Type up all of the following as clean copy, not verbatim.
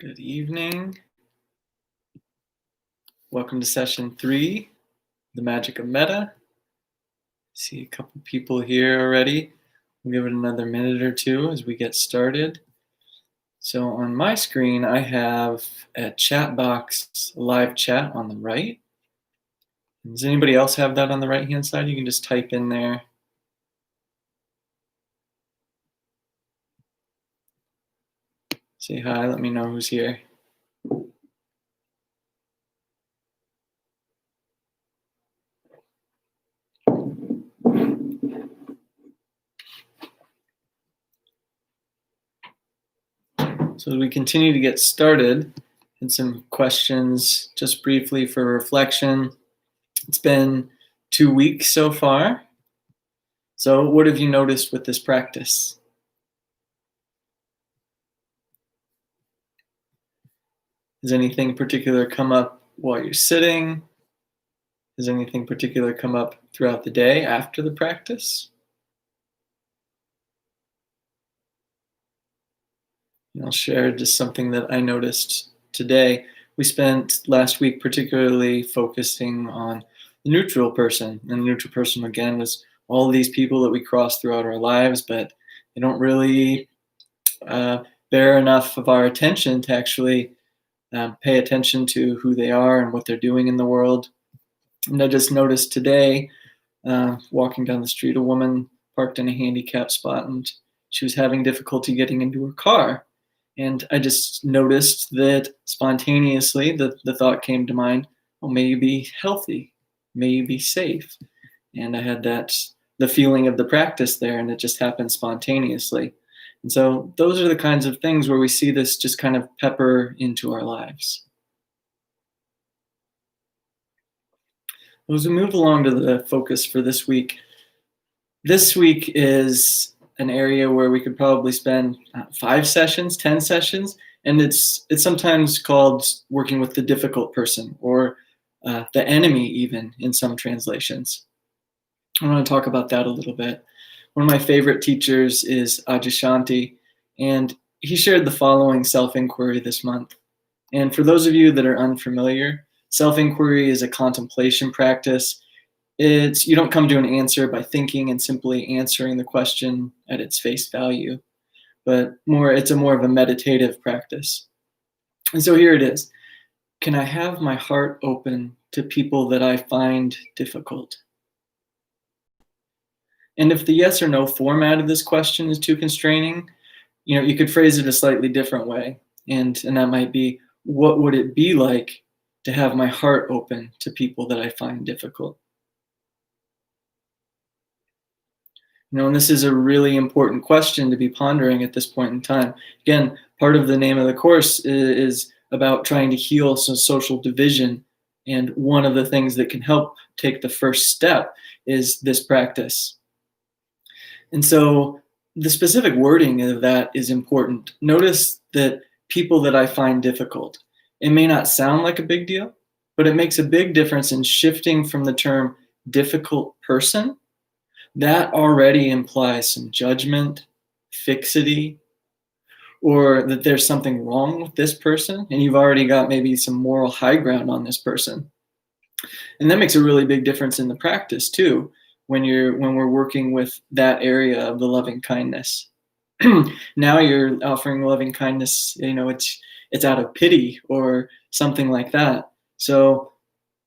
Good evening. Welcome to session 3, The Magic of Metta. See a couple people here already. We'll give it another minute or two as we get started. So on my screen, I have a chat box, live chat on the right. Does anybody else have that on the right-hand side? You can just type in there. Say hi, let me know who's here. So as we continue to get started, and some questions just briefly for reflection. It's been 2 weeks so far. So what have you noticed with this practice? Has anything particular come up while you're sitting? Has anything particular come up throughout the day after the practice? I'll share just something that I noticed today. We spent last week particularly focusing on the neutral person. And the neutral person, again, was all of these people that we cross throughout our lives, but they don't really bear enough of our attention to actually pay attention to who they are and what they're doing in the world. And I just noticed today, walking down the street, a woman parked in a handicapped spot, and she was having difficulty getting into her car. And I just noticed that spontaneously the thought came to mind, well, may you be healthy, may you be safe. And I had the feeling of the practice there, and it just happened spontaneously. And so those are the kinds of things where we see this just kind of pepper into our lives. As we move along to the focus for this week is an area where we could probably spend 5 sessions, 10 sessions, and it's sometimes called working with the difficult person, or the enemy even in some translations. I want to talk about that a little bit. One of my favorite teachers is Adyashanti, and he shared the following self-inquiry this month. And for those of you that are unfamiliar, self-inquiry is a contemplation practice. You don't come to an answer by thinking and simply answering the question at its face value, but it's more of a meditative practice. And so here it is. Can I have my heart open to people that I find difficult? And if the yes or no format of this question is too constraining, you could phrase it a slightly different way. And that might be, what would it be like to have my heart open to people that I find difficult? And this is a really important question to be pondering at this point in time. Again, part of the name of the course is about trying to heal some social division. And one of the things that can help take the first step is this practice. And so the specific wording of that is important. Notice that people that I find difficult, it may not sound like a big deal, but it makes a big difference in shifting from the term difficult person. That already implies some judgment, fixity, or that there's something wrong with this person, and you've already got maybe some moral high ground on this person. And that makes a really big difference in the practice too, when we're working with that area of the loving kindness. Now you're offering loving kindness, it's out of pity or something like that. So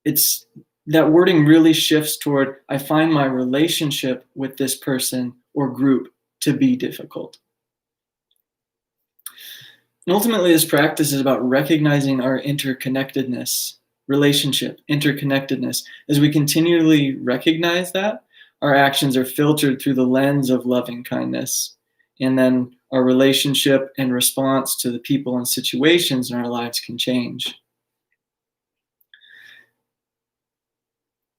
that wording really shifts toward, I find my relationship with this person or group to be difficult. And ultimately, this practice is about recognizing our interconnectedness, relationship, interconnectedness. As we continually recognize that, our actions are filtered through the lens of loving kindness. And then our relationship and response to the people and situations in our lives can change.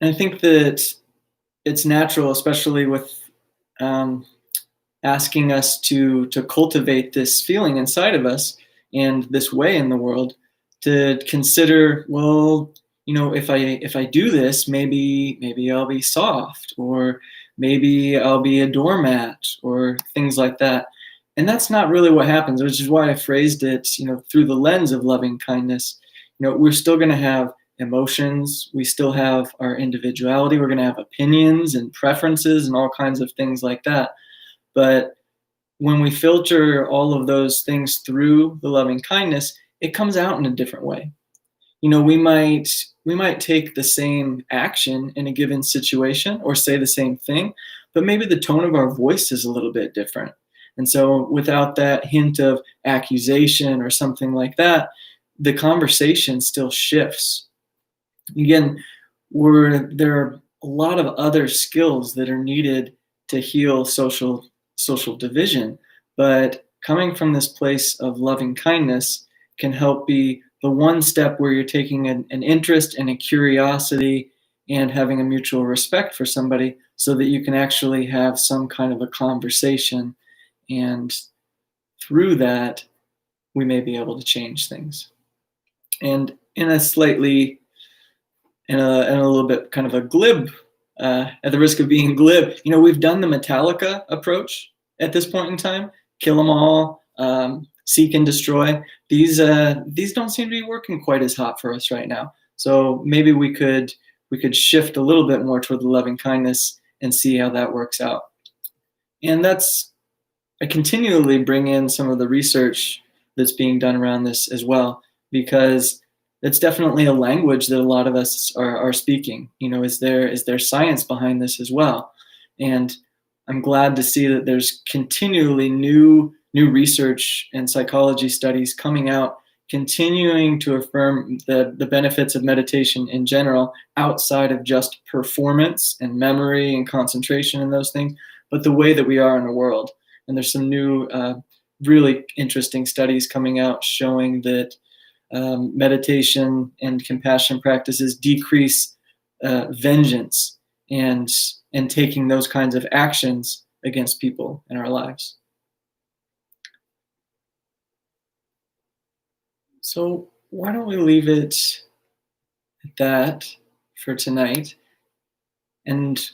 And I think that it's natural, especially with asking us to cultivate this feeling inside of us and this way in the world, to consider, well, if I do this, maybe I'll be soft, or maybe I'll be a doormat, or things like that. And that's not really what happens, which is why I phrased it, through the lens of loving kindness. We're still going to have emotions. We still have our individuality. We're going to have opinions and preferences and all kinds of things like that. But when we filter all of those things through the loving kindness, it comes out in a different way. We might take the same action in a given situation or say the same thing, but maybe the tone of our voice is a little bit different. And so without that hint of accusation or something like that, the conversation still shifts. Again, there are a lot of other skills that are needed to heal social division, but coming from this place of loving kindness can help be the one step where you're taking an interest and a curiosity and having a mutual respect for somebody so that you can actually have some kind of a conversation. And through that, we may be able to change things. And in a little bit kind of a glib, at the risk of being glib, we've done the Metallica approach at this point in time. Kill them all, seek and destroy. These don't seem to be working quite as hot for us right now. So maybe we could shift a little bit more toward the loving kindness and see how that works out. And I continually bring in some of the research that's being done around this as well, because it's definitely a language that a lot of us are speaking. Is there science behind this as well? And I'm glad to see that there's continually new research and psychology studies coming out, continuing to affirm the benefits of meditation in general, outside of just performance and memory and concentration and those things, but the way that we are in the world. And there's some new, really interesting studies coming out showing that meditation and compassion practices decrease vengeance and taking those kinds of actions against people in our lives. So why don't we leave it at that for tonight? And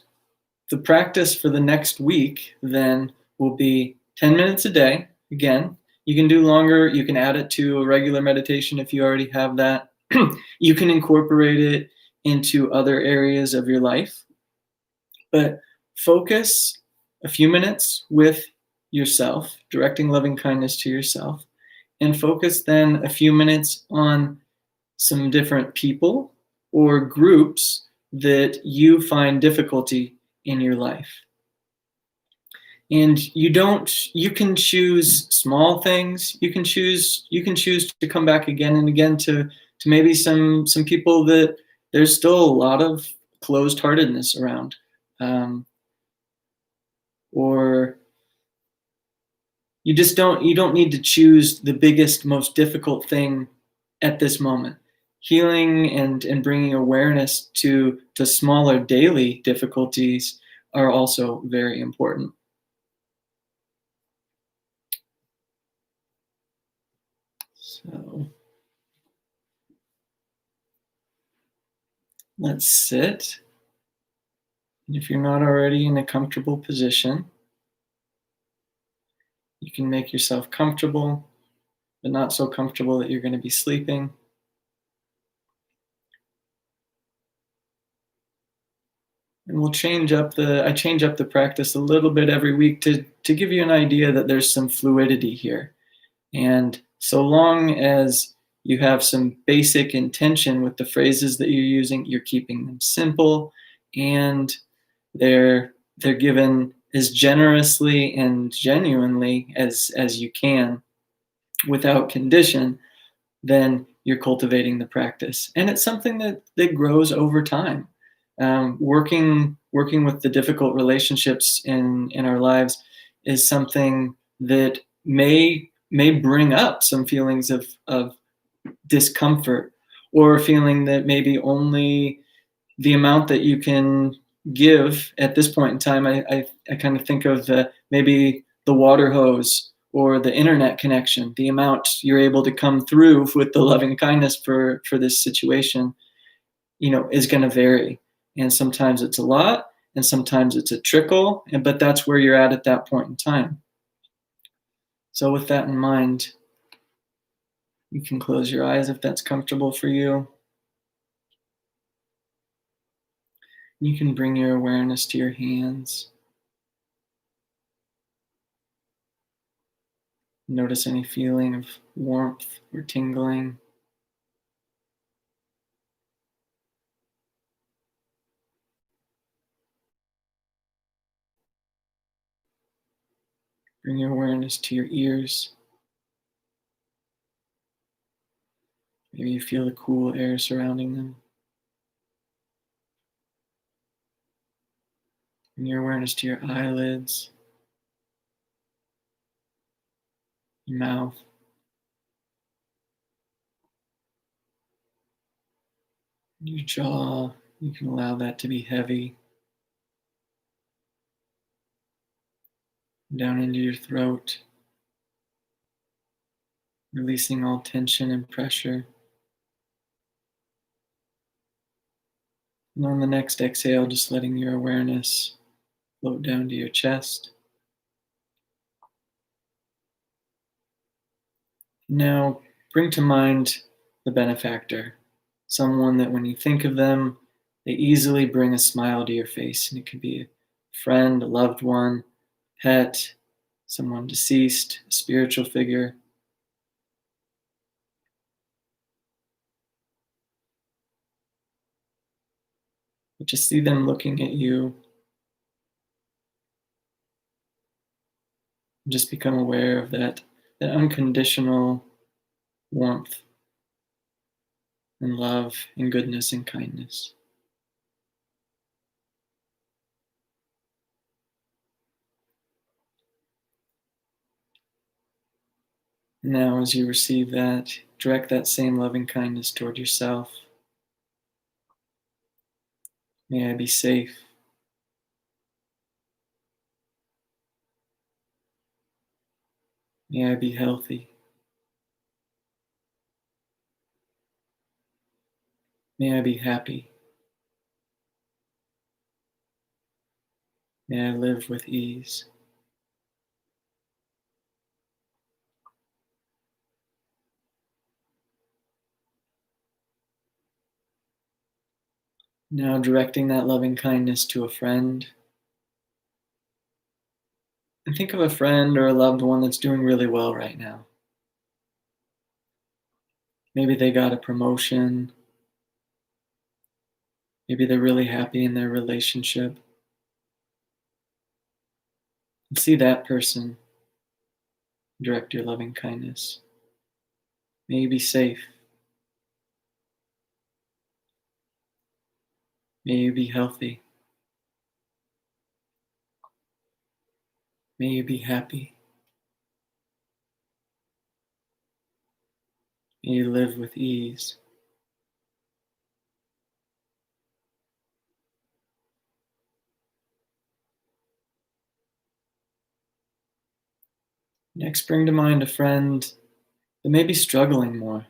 the practice for the next week then will be 10 minutes a day. Again, you can do longer. You can add it to a regular meditation if you already have that. You can incorporate it into other areas of your life. But focus a few minutes with yourself, directing loving kindness to yourself, and focus then a few minutes on some different people or groups that you find difficulty in your life. And you can choose small things. You can choose to come back again and again to maybe some people that there's still a lot of closed-heartedness around. Or you don't need to choose the biggest, most difficult thing at this moment. Healing and bringing awareness to smaller daily difficulties are also very important. So let's sit. And if you're not already in a comfortable position, you can make yourself comfortable, but not so comfortable that you're going to be sleeping. And I change up the practice a little bit every week to give you an idea that there's some fluidity here. And so long as you have some basic intention with the phrases that you're using, you're keeping them simple, and they're given as generously and genuinely as you can without condition, then you're cultivating the practice. And it's something that grows over time. Working with the difficult relationships in our lives is something that may bring up some feelings of discomfort, or a feeling that maybe only the amount that you can give at this point in time. I kind of think of maybe the water hose or the internet connection, the amount you're able to come through with the loving kindness for this situation, is going to vary. And sometimes it's a lot, and sometimes it's a trickle, but that's where you're at that point in time. So, with that in mind, you can close your eyes if that's comfortable for you. You can bring your awareness to your hands. Notice any feeling of warmth or tingling. Bring your awareness to your ears. Maybe you feel the cool air surrounding them. Bring your awareness to your eyelids, your mouth, your jaw. You can allow that to be heavy. Down into your throat, releasing all tension and pressure. And on the next exhale, just letting your awareness float down to your chest. Now, bring to mind the benefactor, someone that when you think of them, they easily bring a smile to your face. And it could be a friend, a loved one, pet, someone deceased, a spiritual figure. But just see them looking at you. Just become aware of that unconditional warmth and love and goodness and kindness. Now, as you receive that, direct that same loving kindness toward yourself. May I be safe. May I be healthy. May I be happy. May I live with ease. Now, directing that loving kindness to a friend. And think of a friend or a loved one that's doing really well right now. Maybe they got a promotion. Maybe they're really happy in their relationship. And see that person. Direct your loving kindness. May you be safe. May you be healthy. May you be happy. May you live with ease. Next, bring to mind a friend that may be struggling more.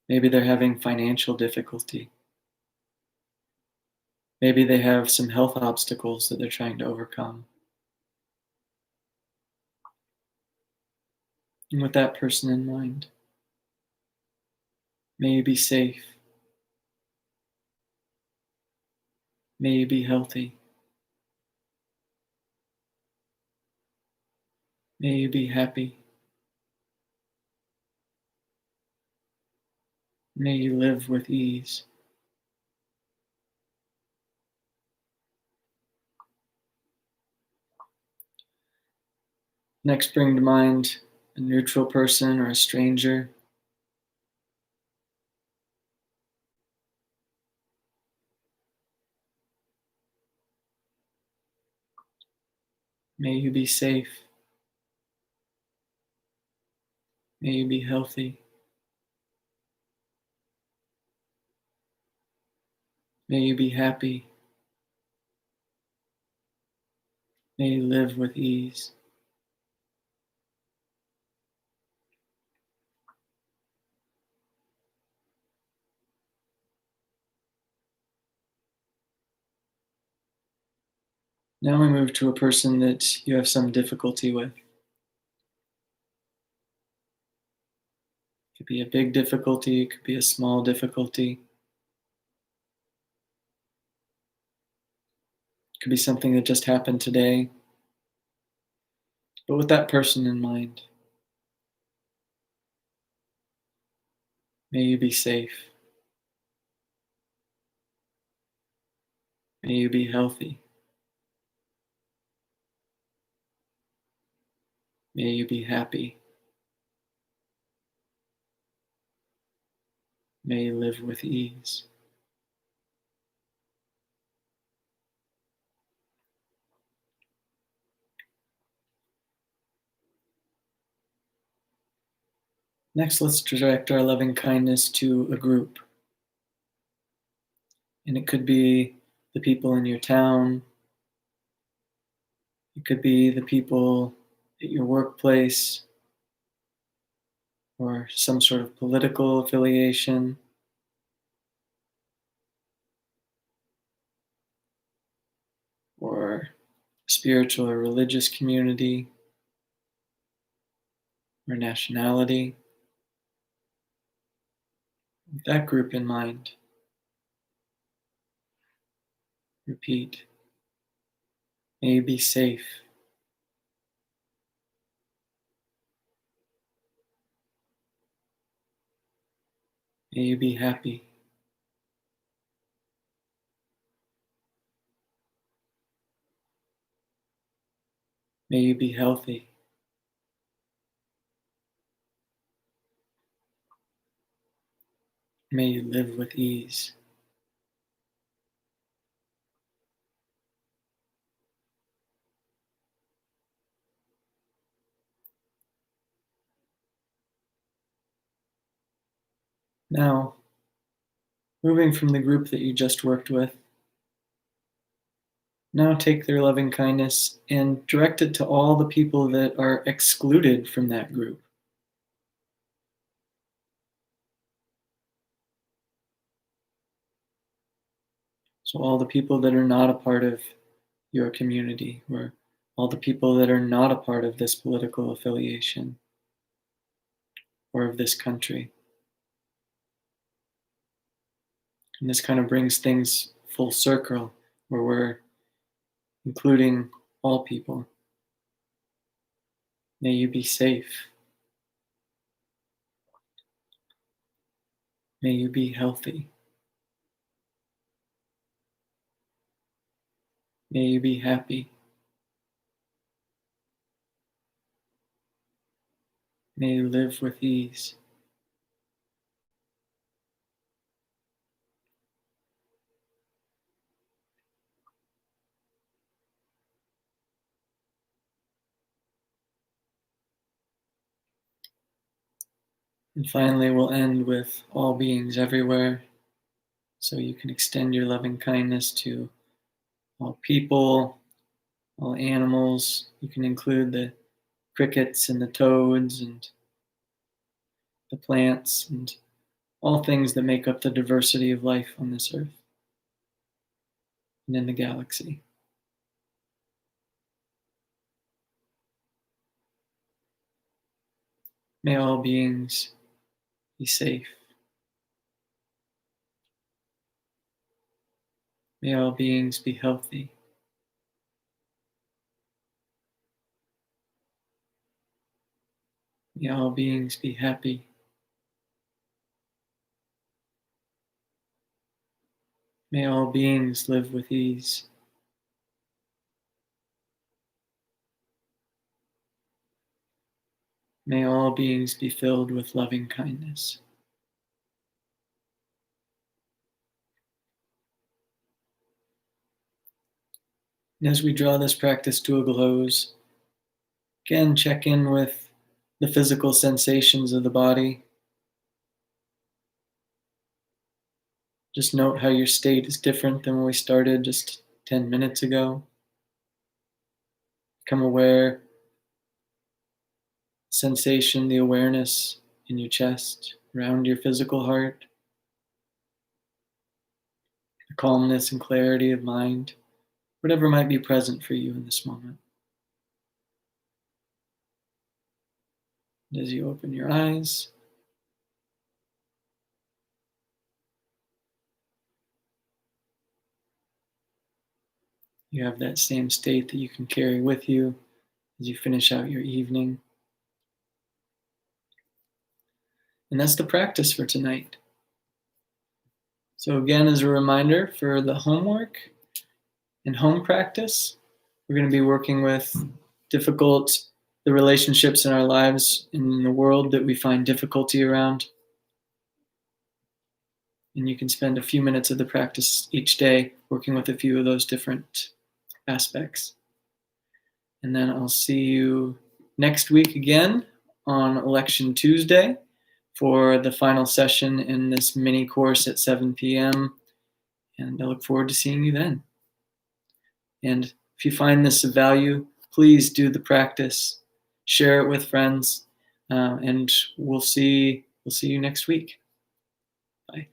Maybe they're having financial difficulty. Maybe they have some health obstacles that they're trying to overcome. And with that person in mind, may you be safe. May you be healthy. May you be happy. May you live with ease. Next, bring to mind a neutral person or a stranger. May you be safe. May you be healthy. May you be happy. May you live with ease. Now we move to a person that you have some difficulty with. It could be a big difficulty, it could be a small difficulty. It could be something that just happened today. But with that person in mind, may you be safe. May you be healthy. May you be happy. May you live with ease. Next, let's direct our loving kindness to a group. And it could be the people in your town. It could be the people at your workplace or some sort of political affiliation. Or spiritual or religious community or nationality. With that group in mind, repeat, may you be safe. May you be happy. May you be healthy. May you live with ease. Now, moving from the group that you just worked with, now take their loving kindness and direct it to all the people that are excluded from that group. So, all the people that are not a part of your community, or all the people that are not a part of this political affiliation or of this country. And this kind of brings things full circle, where we're including all people. May you be safe. May you be healthy. May you be happy. May you live with ease. And finally, we'll end with all beings everywhere. So you can extend your loving kindness to all people, all animals. You can include the crickets and the toads and the plants and all things that make up the diversity of life on this earth and in the galaxy. May all beings be safe. May all beings be healthy. May all beings be happy. May all beings live with ease. May all beings be filled with loving kindness. And as we draw this practice to a close, again, check in with the physical sensations of the body. Just note how your state is different than when we started just 10 minutes ago. Become aware, sensation, the awareness in your chest, around your physical heart, the calmness and clarity of mind, whatever might be present for you in this moment. And as you open your eyes, you have that same state that you can carry with you as you finish out your evening. And that's the practice for tonight. So again, as a reminder for the homework and home practice, we're going to be working with the relationships in our lives in the world that we find difficulty around. And you can spend a few minutes of the practice each day working with a few of those different aspects. And then I'll see you next week again on Election Tuesday for the final session in this mini course at 7 p.m. And I look forward to seeing you then. And if you find this of value, please do the practice, share it with friends, and we'll see you next week. Bye.